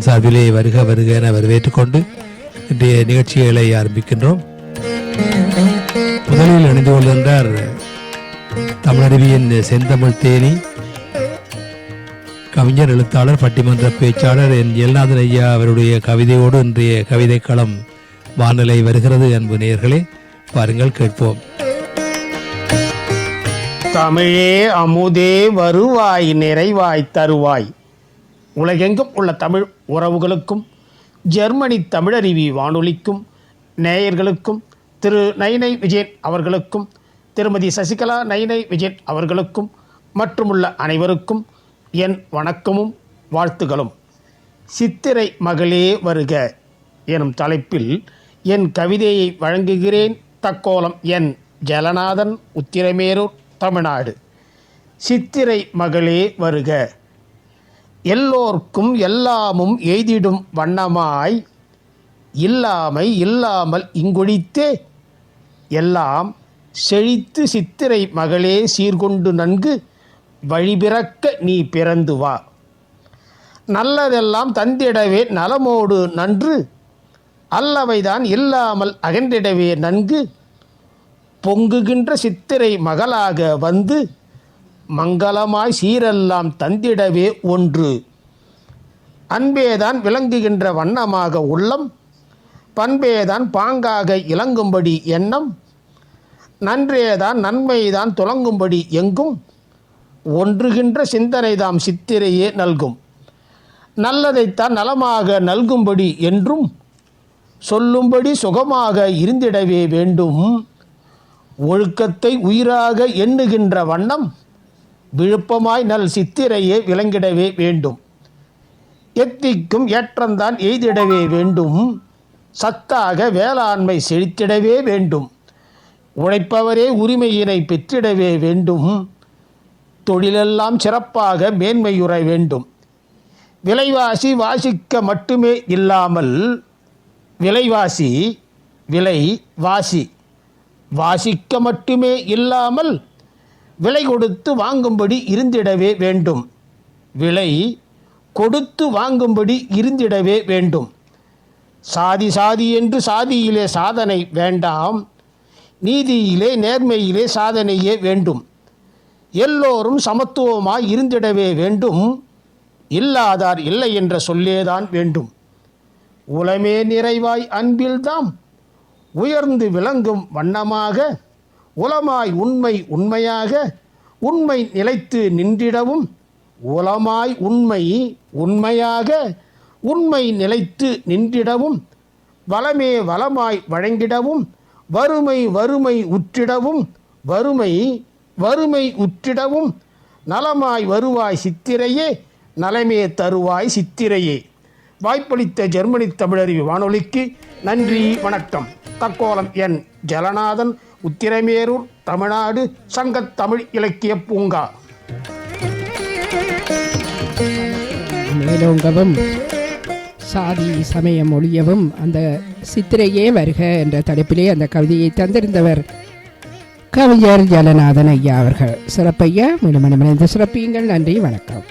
சார்பிலே வருக வருக என வரவேற்றுக் கொண்டு இன்றைய நிகழ்ச்சிகளை ஆரம்பிக்கின்றோம். முதலில் இணைந்து கொள்கின்றார் தமிழருவியின் செந்தமிழ் தேனி கவிஞர், எழுத்தாளர், பட்டிமன்ற பேச்சாளர் என் எல்நாதன் ஐயா அவருடைய கவிதையோடு இன்றைய கவிதை களம் வானலை வருகிறது. அன்பு நேயர்களே, பாருங்கள், கேட்போம். தமிழே அமுதே வருவாய் நிறைவாய் தருவாய். உலகெங்கும் உள்ள தமிழ் உறவுகளுக்கும் ஜெர்மனி தமிழருவி வானொலிக்கும் நேயர்களுக்கும் திரு நைனை விஜயன் அவர்களுக்கும் திருமதி சசிகலா நைனை விஜயன் அவர்களுக்கும் மற்றுமுள்ள அனைவருக்கும் என் வணக்கமும் வாழ்த்துகளும். சித்திரை மகளே வருக எனும் தலைப்பில் என் கவிதையை வழங்குகிறேன். தக்கோலம் என் ஜலநாதன், உத்திரமேரூர், தமிழ்நாடு. சித்திரை மகளே வருக. எல்லோர்க்கும் எல்லாமும் எய்திடும் வண்ணமாய் இல்லாமை இல்லாமல் இங்கொழித்தே எல்லாம் செழித்து சித்திரை மகளே சீர்கொண்டு நன்கு வழிபிறக்க நீ பிறந்து வா. நல்லதெல்லாம் தந்திடவே நலமோடு நன்று அல்லவைதான் இல்லாமல் அகன்றிடவே நன்கு பொங்குகின்ற சித்திரை மகளாக வந்து மங்களமாய் சீரெல்லாம் தந்திடவே ஒன்று. அன்பேதான் விளங்குகின்ற வண்ணமாக உள்ளம், பண்பேதான் பாங்காக இலங்கும்படி எண்ணம், நன்றேதான் நன்மைதான் துலங்கும்படி எங்கும் ஒன்றுகின்ற சிந்தனைதாம் சித்திரையே நல்கும். நல்லதைத்தான் நலமாக நல்கும்படி என்றும் சொல்லும்படி சுகமாக இருந்திடவே வேண்டும். ஒழுக்கத்தை உயிராக எண்ணுகின்ற வண்ணம் விழுப்பமாய் நல் சித்திரையே விளங்கிடவே வேண்டும். எத்திக்கும் ஏற்றம்தான் எய்திடவே வேண்டும். சத்தாக வேளாண்மை செழித்திடவே வேண்டும். உழைப்பவரே உரிமையினை பெற்றிடவே வேண்டும். தொழிலெல்லாம் சிறப்பாக மேன்மையுற வேண்டும். விலைவாசி வாசிக்க மட்டுமே இல்லாமல் விலைவாசி விலை வாசி வாசிக்க மட்டுமே இல்லாமல் விலை கொடுத்து வாங்கும்படி இருந்திடவே வேண்டும். விலை கொடுத்து வாங்கும்படி இருந்திடவே வேண்டும். சாதி சாதி என்று சாதியிலே சாதனை வேண்டாம், நீதியிலே நேர்மையிலே சாதனையே வேண்டும். எல்லோரும் சமத்துவமாய் இருந்திடவே வேண்டும். இல்லாதார் இல்லை என்ற சொல்லேதான் வேண்டும். உலமே நிறைவாய் அன்பில்தாம் உயர்ந்து விளங்கும் வண்ணமாக உலமாய் உண்மை உண்மையாக உண்மை நிலைத்து நின்றிடவும் உலமாய் உண்மை உண்மையாக உண்மை நிலைத்து நின்றிடவும் வளமே வளமாய் வழங்கிடவும் வறுமை வறுமை உற்றிடவும் வறுமை வறுமை உற்றிடவும் நலமாய் வருவாய் சித்திரையே நலமே தருவாய் சித்திரையே. வாய்ப்பளித்த ஜெர்மனி தமிழருவி வானொலிக்கு நன்றி, வணக்கம். தக்கோலம் என் ஜலநாதன், உத்திரமேரூர், தமிழ்நாடு. சங்கத் தமிழ் இலக்கிய பூங்கா. மேலோங்கவும் சாதி சமயம் ஒழியவும் அந்த சித்திரையே வருக என்ற தலைப்பிலே அந்த கவிதையை தந்திருந்தவர் கவிஞர் ஜலநாதன் ஐயா அவர்கள். சிறப்பையா, மீண்டும் சிறப்பியுங்கள். நன்றி, வணக்கம்.